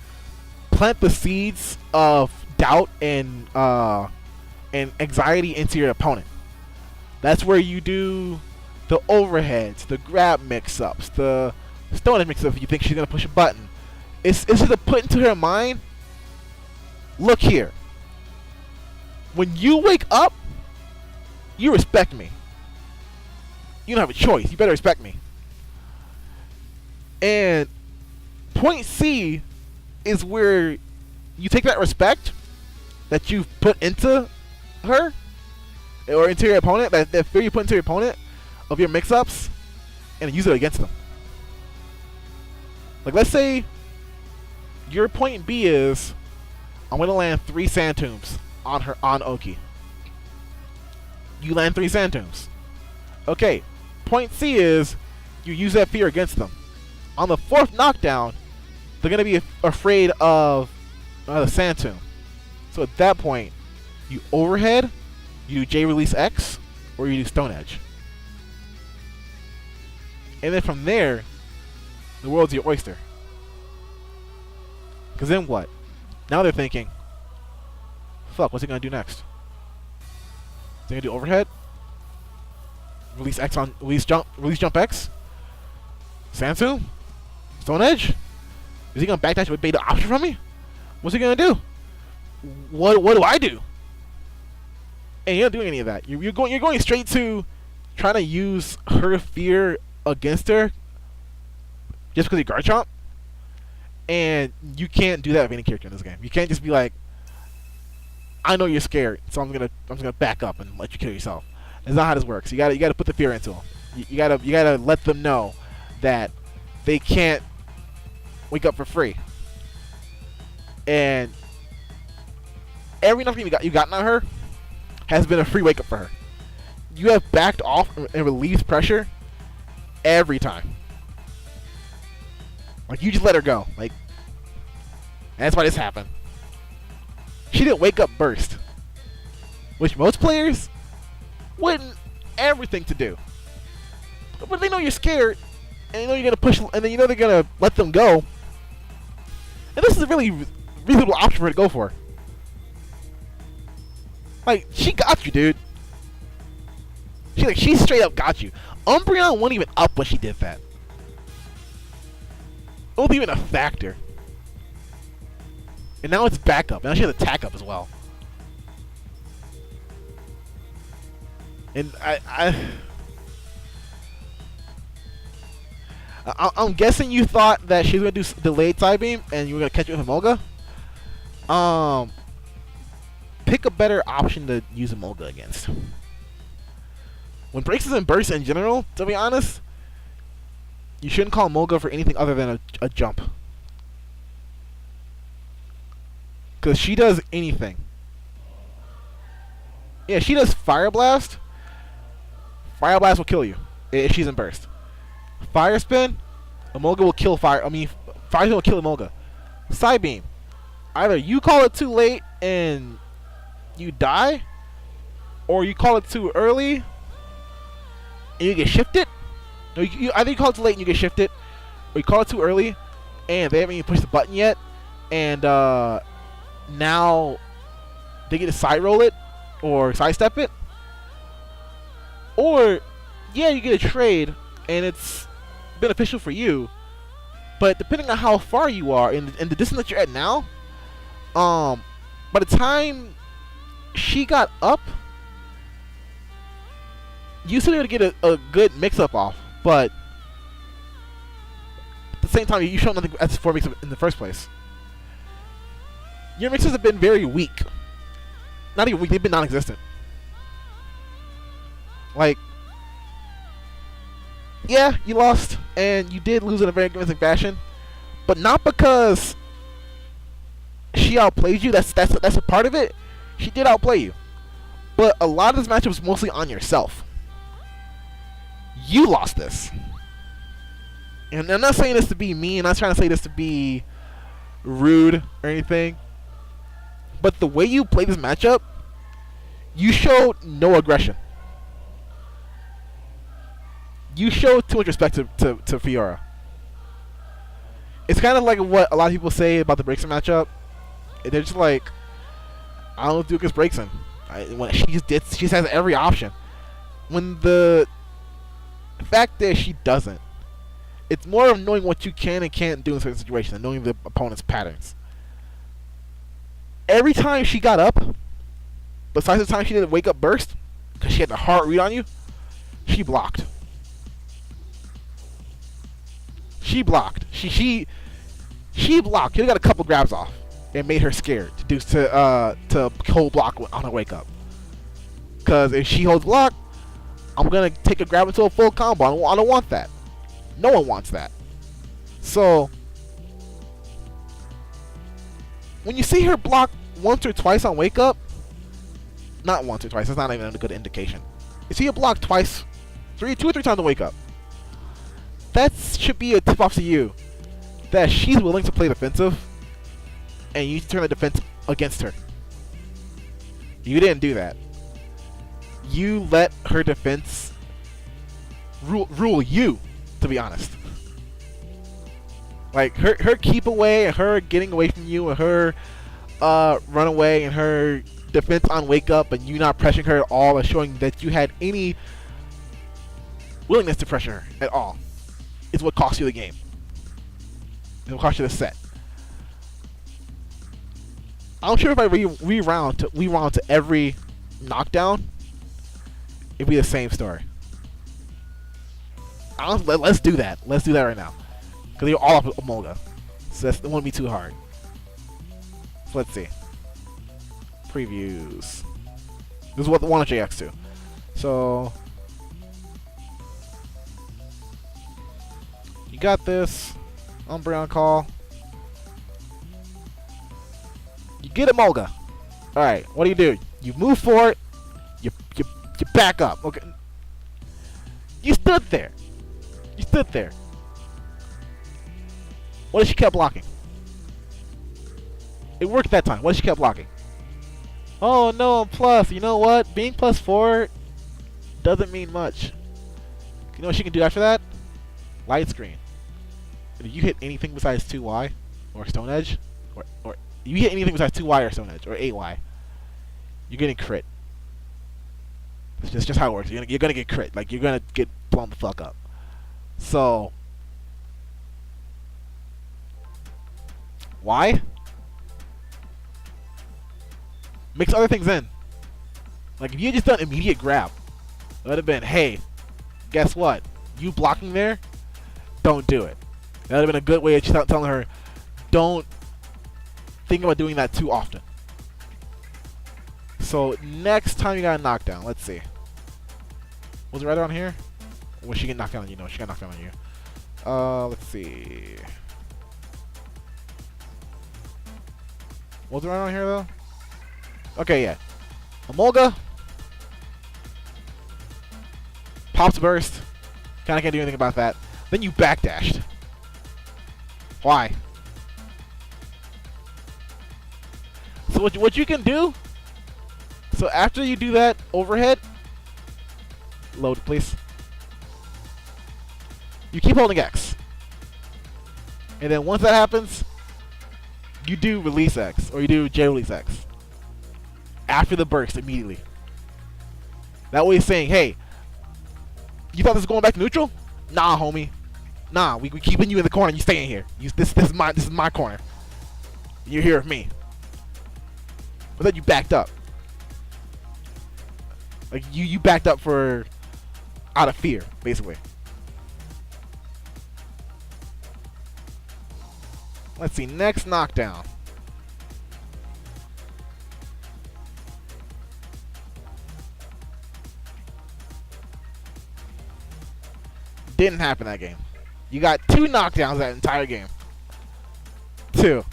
plant the seeds of doubt and anxiety into your opponent. That's where you do the overheads, the grab mix-ups, the stone edge mix-ups if you think she's gonna push a button. It's just to put into her mind, look here. When you wake up, you respect me. You don't have a choice. You better respect me. And point C is where you take that respect that you've put into her or into your opponent, that fear you put into your opponent of your mix-ups, and use it against them. Like, let's say your point B is, I'm going to land 3 Sand Tombs on Oki. You land 3 Sand Tombs. Okay, point C is you use that fear against them. On the 4th knockdown, they're going to be afraid of the Sand Tomb. So at that point, you overhead, you do J release X, or you do Stone Edge. And then from there, the world's your oyster. Because then what? Now they're thinking, fuck, what's he going to do next? Is he going to do overhead? Release X on, release jump X? Sand Tomb? Stone Edge? Is he going to backdash with beta option from me? What's he going to do? What do I do? And you're not doing any of that. You're going straight to trying to use her fear against her just because you're Garchomp. And you can't do that with any character in this game. You can't just be like, I know you're scared, so I'm gonna back up and let you kill yourself. That's not how this works. You gotta put the fear into them. You gotta let them know that they can't wake up for free. And every nothing you gotten on her has been a free wake up for her. You have backed off and released pressure every time. Like, you just let her go. Like, and that's why this happened. She didn't wake up burst, which most players wouldn't ever think to do. But they know you're scared, and they know you're gonna push, and then you know they're gonna let them go. And this is a really reasonable option for her to go for. Like, she got you, dude. She straight up got you. Umbreon wasn't even up when she did that. It wasn't even a factor. And now it's back up. Now she has attack up as well. And I'm guessing you thought that she's gonna do delayed side beam and you were gonna catch it with Emolga. Pick a better option to use Emolga against. When Braixen and burst in general, to be honest, you shouldn't call Emolga for anything other than a jump. Because she does anything. Yeah, she does Fire Blast. Fire Blast will kill you if she's in burst. Fire Spin, Emolga will kill Fire. I mean, Fire Spin will kill Emolga. Side Beam. Either you call it too late and you die, or you call it too early and you get shifted. No, either you call it too late and you get shifted, or you call it too early and they haven't even pushed the button yet, and now they get to side roll it or sidestep it. Or, yeah, you get a trade and it's beneficial for you, but depending on how far you are and the distance that you're at now, by the time she got up, you still able to get a good mix-up off, but at the same time, you showed nothing as for mix-up in the first place. Your mixes have been very weak. Not even weak, they've been non-existent. Like, yeah, you lost, and you did lose in a very convincing fashion, but not because she outplayed you. That's a part of it. She did outplay you, but a lot of this matchup was mostly on yourself. You lost this, and I'm not saying this to be mean. I'm not trying to say this to be rude or anything, but the way you played this matchup, you showed no aggression. You showed too much respect to Fiora. It's kind of like what a lot of people say about the Braixen matchup. They're just like, I don't do against Braixen. When she has every option. When the fact that she doesn't, it's more of knowing what you can and can't do in certain situations and knowing the opponent's patterns. Every time she got up, besides the time she did a wake up burst, because she had the hard read on you, she blocked. She blocked. She blocked. You got a couple grabs off and made her scared to hold block on her wake up. Because if she holds block, I'm gonna take a grab into a full combo. I don't want that. No one wants that. So when you see her block once or twice on wake up, not once or twice. That's not even a good indication. You see her block twice, two or three times on wake up. That should be a tip off to you that she's willing to play defensive, and you turn the defense against her. You didn't do that. You let her defense rule you, to be honest. Like her keep away and her getting away from you and her run away and her defense on wake up and you not pressuring her at all and showing that you had any willingness to pressure her at all is what cost you the game. It will cost you the set. I'm sure if I rewound to every knockdown, it'd be the same story. Let's do that. Let's do that right now. Because you're all off with Emolga. So that won't be too hard. So let's see. Previews. This is what the one on JX2. So you got this. Umbreon call. You get Emolga. Alright, what do? You move forward. You back up. Okay. You stood there. You stood there. What if she kept blocking? It worked that time. What if she kept blocking? Oh no, I'm plus. You know what? Being +4 doesn't mean much. You know what she can do after that? Light screen. If you hit anything besides 2Y or Stone Edge, or you hit anything besides 2Y or Stone Edge or 8Y, you're getting crit. It's just how it works. You're gonna get crit. Like you're gonna get blown the fuck up. So why? Mix other things in. Like if you had just done immediate grab, it would have been, hey, guess what? You blocking there? Don't do it. That would have been a good way of telling her, don't think about doing that too often. So next time you got a knockdown, let's see. Was it right on here? Or was she getting knocked down on you? No, she got knocked down on you. Let's see. Was it right on here though? Okay, yeah. Emolga. Pops burst. Kinda can't do anything about that. Then you backdashed. Why? So what you can do? So after you do that overhead, load please. You keep holding X. And then once that happens, you do release X, or you do J release X. After the burst immediately. That way it's saying, hey, you thought this was going back to neutral? Nah, homie. Nah, we keeping you in the corner. You staying here. This is my corner. You're here with me. But then you backed up. Like you backed up for out of fear, basically. Let's see, next knockdown. Didn't happen that game. You got 2 knockdowns that entire game. 2.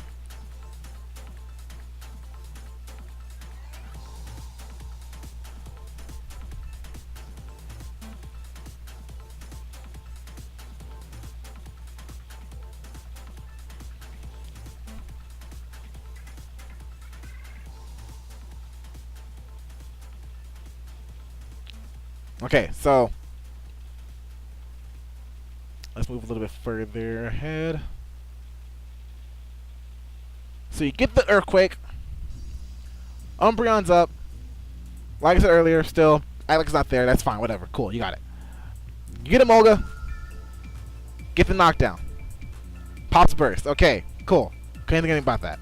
Okay, so let's move a little bit further ahead. So you get the Earthquake. Umbreon's up. Like I said earlier, still, Alex not there. That's fine, whatever. Cool, you got it. You get Emolga. Get the knockdown. Pops burst. Okay, cool. Couldn't think anything about that.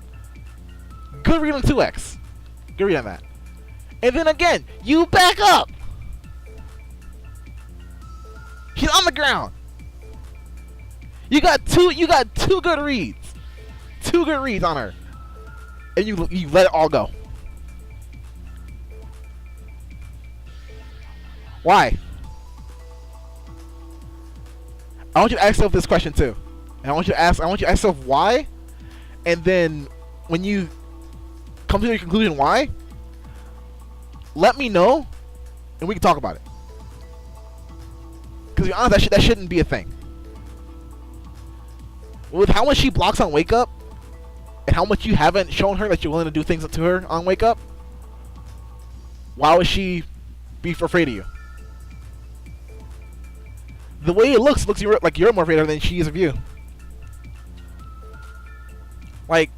Good read on 2X. Good read on that. And then again, you back up. She's on the ground. You got two good reads. 2 good reads on her. And you let it all go. Why? I want you to ask yourself this question too. And I want you to ask yourself why. And then when you come to your conclusion why, let me know and we can talk about it. Because to be honest, that shouldn't be a thing. With how much she blocks on Wake Up, and how much you haven't shown her that you're willing to do things to her on Wake Up, why would she be afraid of you? The way it looks like you're more afraid of her than she is of you. Like,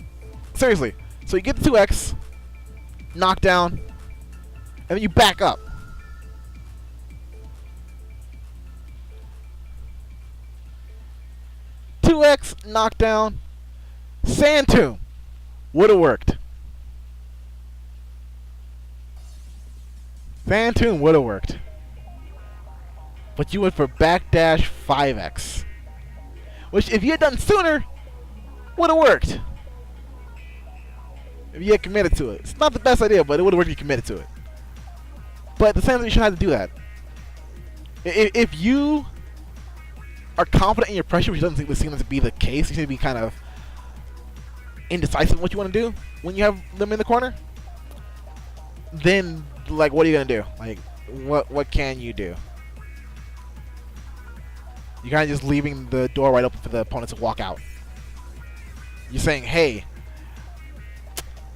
seriously. So you get the 2X, knockdown, and then you back up. X knockdown, Sand Tomb would have worked. Sand Tomb would have worked, but you went for backdash 5X, which if you had done sooner, would have worked. If you had committed to it, it's not the best idea, but it would have worked if you committed to it. But at the same time, you shouldn't have to do that. If you are confident in your pressure, which doesn't seem to be the case. You seem to be kind of indecisive in what you want to do when you have them in the corner. Then, like, what are you gonna do? Like, what can you do? You're kind of just leaving the door wide open for the opponent to walk out. You're saying, hey,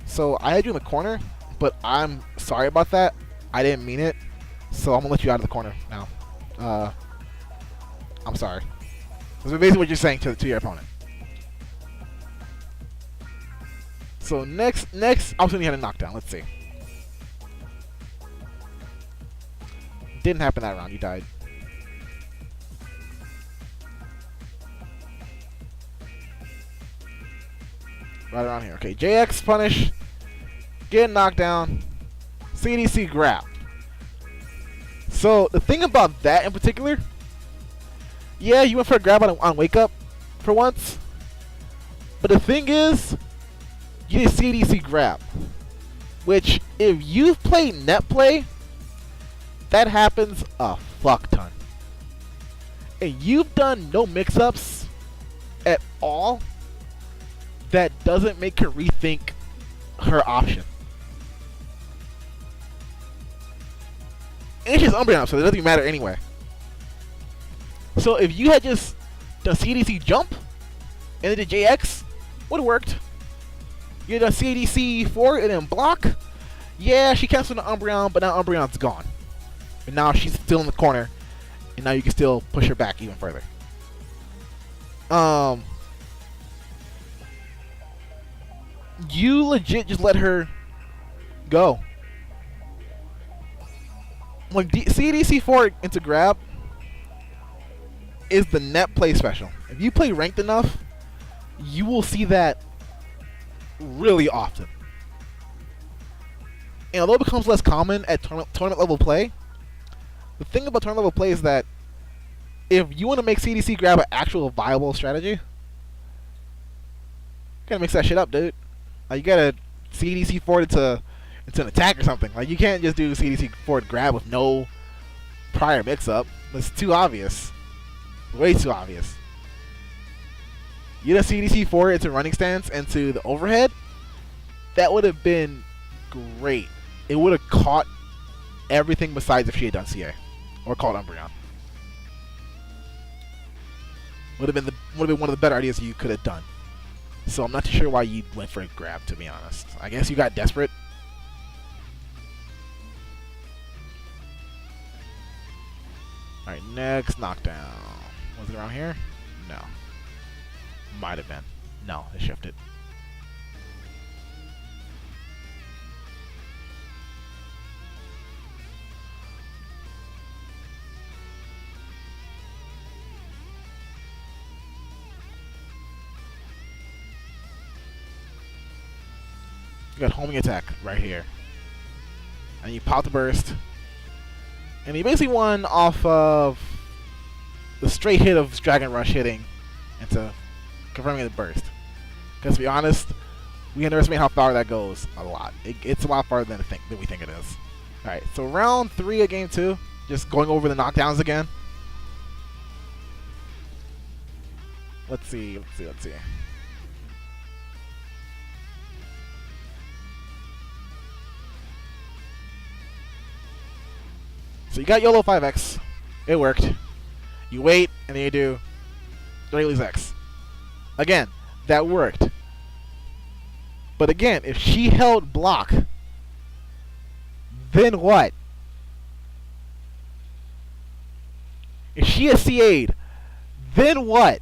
so I had you in the corner, but I'm sorry about that. I didn't mean it, so I'm gonna let you out of the corner now. I'm sorry. That's basically what you're saying to your opponent. So next opportunity had a knockdown. Let's see. Didn't happen that round. You died. Right around here. Okay, JX punish. Get knocked down. CDC grab. So the thing about that in particular, yeah, you went for a grab on Wake Up for once. But the thing is, you did CDC grab. Which, if you've played net play, that happens a fuck ton. And you've done no mix-ups at all, that doesn't make her rethink her option. And she's Umbreon up, so it doesn't even matter anyway. So if you had just done CDC jump and then did JX, would have worked. You done CDC 4 and then block. Yeah, she canceled the Umbreon, but now Umbreon's gone. And now she's still in the corner, and now you can still push her back even further. You legit just let her go. When CDC 4 into grab is the net play special. If you play ranked enough, you will see that really often. And although it becomes less common at tournament level play, the thing about tournament level play is that if you want to make CDC grab an actual viable strategy, you gotta mix that shit up, dude. Like, you gotta CDC forward into an attack or something. Like, you can't just do CDC forward grab with no prior mix-up. It's too obvious. Way too obvious. You did a CDC forward into running stance into the overhead. That would have been great. It would have caught everything besides if she had done CA or called Umbreon. Would have been one of the better ideas you could have done. So I'm not too sure why you went for a grab, to be honest. I guess you got desperate. Alright, next knockdown. Was it around here? No. Might have been. No, it shifted. You got homing attack right here. And you pop the burst. And you basically won off of the straight hit of Dragon Rush hitting into confirming the burst. Because to be honest, we underestimate how far that goes a lot. It's a lot farther than we think it is. Alright, so round 3 of game 2. Just going over the knockdowns again. Let's see. So you got YOLO 5X. It worked. You wait, and then you do Rayleigh's X. Again, that worked. But again, if she held block, then what? If she had CA'd, then what?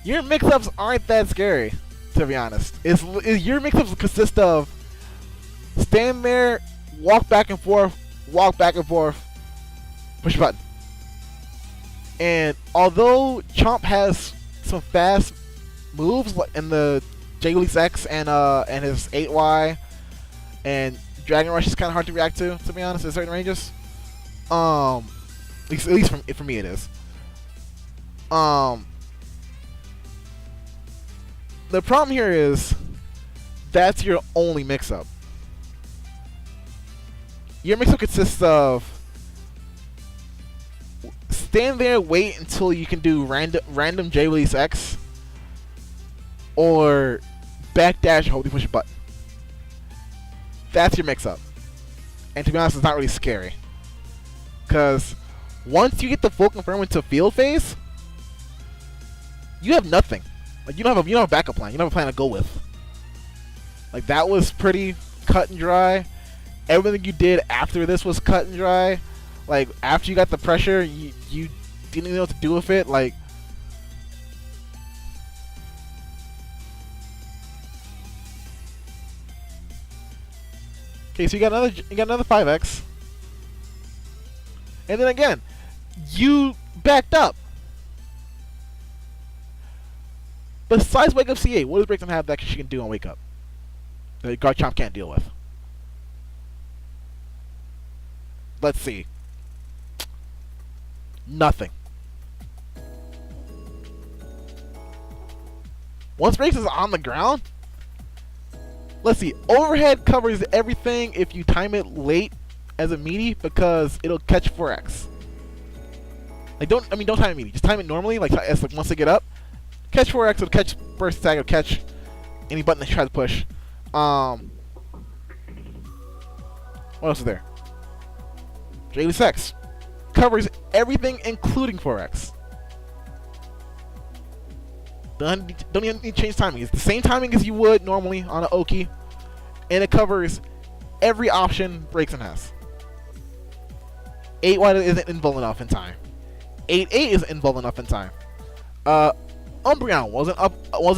Your mix-ups aren't that scary, to be honest. Your mix-ups consist of stand there, walk back and forth, push a button. And although Chomp has some fast moves in the J-League's X and his 8Y, and Dragon Rush is kind of hard to react to be honest, in certain ranges. At least for me it is. The problem here is that's your only mix-up. Your mix-up consists of stand there, wait until you can do random J-Release X, or backdash, hope you push a button. That's your mix-up. And to be honest, it's not really scary. Because once you get the full confirm into field phase, you have nothing. Like, you don't have a backup plan. You don't have a plan to go with. Like, that was pretty cut and dry. Everything you did after this was cut and dry. Like, after you got the pressure, you didn't know what to do with it. Like, okay, so you got another 5X, and then again, you backed up. Besides Wake Up CA, what does Braixen have that she can do on Wake Up that Garchomp can't deal with? Let's see. Nothing. Once Braixen's on the ground, let's see. Overhead covers everything if you time it late as a meaty because it'll catch 4X. Like, don't time it meaty. Just time it normally. Like once they get up, catch 4X. It'll catch burst attack. It'll catch any button that you try to push. What else is there? XIII covers everything, including 4X. Don't even need to change timing. It's the same timing as you would normally on an Oki, and it covers every option Braixen has. 8Y isn't involved enough in time. 8A isn't involved enough in time. Umbreon wasn't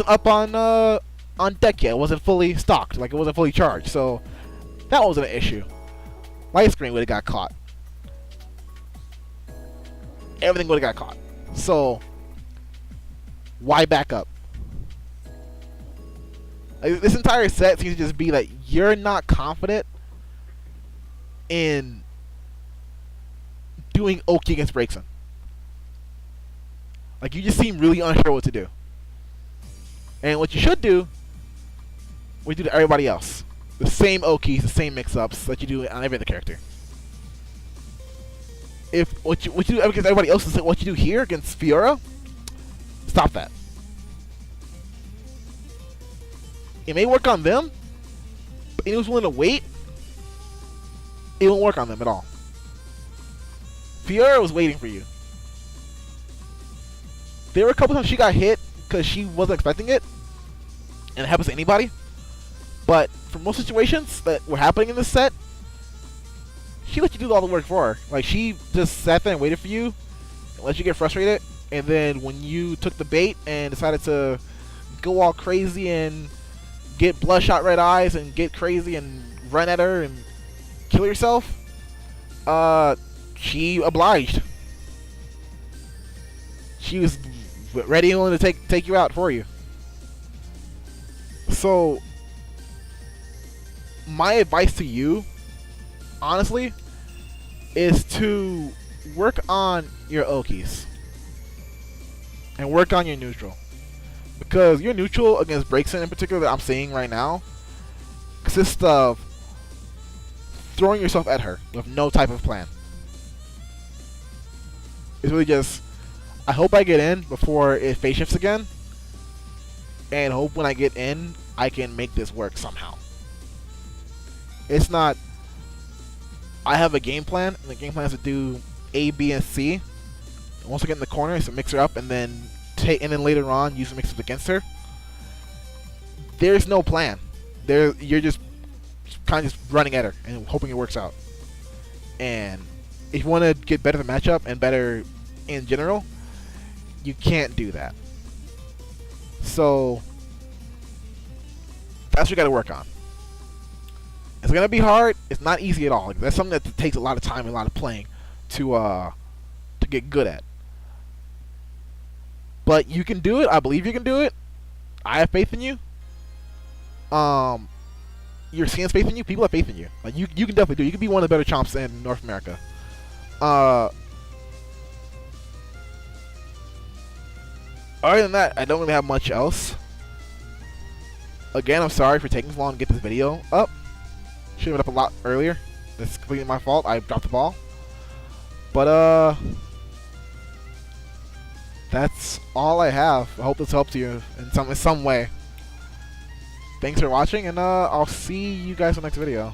up on deck yet. It wasn't fully stocked, like it wasn't fully charged, so that wasn't an issue. Light screen would have got caught. Everything would have got caught. So why back up? Like, this entire set seems to just be that you're not confident in doing Oki against Braixen. Like, you just seem really unsure what to do. And what you should do, what you do to everybody else. The same Okis, the same mix-ups that you do on every other character. If what you do against everybody else is what you do here against Fiora, stop that. It may work on them, but anyone's willing to wait, it won't work on them at all. Fiora was waiting for you. There were a couple times she got hit because she wasn't expecting it, and it happens to anybody. But for most situations that were happening in this set, she let you do all the work for her. Like, she just sat there and waited for you, and let you get frustrated, and then when you took the bait and decided to go all crazy and get bloodshot red eyes and get crazy and run at her and kill yourself, she obliged. She was ready and willing to take you out for you. So my advice to you, honestly, is to work on your Okis and work on your neutral, because your neutral against Braixen in particular that I'm seeing right now consists of throwing yourself at her with no type of plan. It's really just, I hope I get in before it phase shifts again, and hope when I get in I can make this work somehow. It's not, I have a game plan, and the game plan is to do A, B, and C. And once I get in the corner, it's to mix her up, and then later on use the mix-up against her. There's no plan. You're just kind of just running at her and hoping it works out. And if you want to get better at the matchup and better in general, you can't do that. So that's what you got to work on. It's gonna be hard. It's not easy at all. Like, that's something that takes a lot of time and a lot of playing to get good at. But you can do it. I believe you can do it. I have faith in you. Your fans faith in you. People have faith in you. Like, you can definitely do it. You can be one of the better chomps in North America. Other than that, I don't really have much else. Again, I'm sorry for taking so long to get this video up. Should have been up a lot earlier. That's completely my fault. I dropped the ball. But that's all I have. I hope this helped you in some way. Thanks for watching, and I'll see you guys in the next video.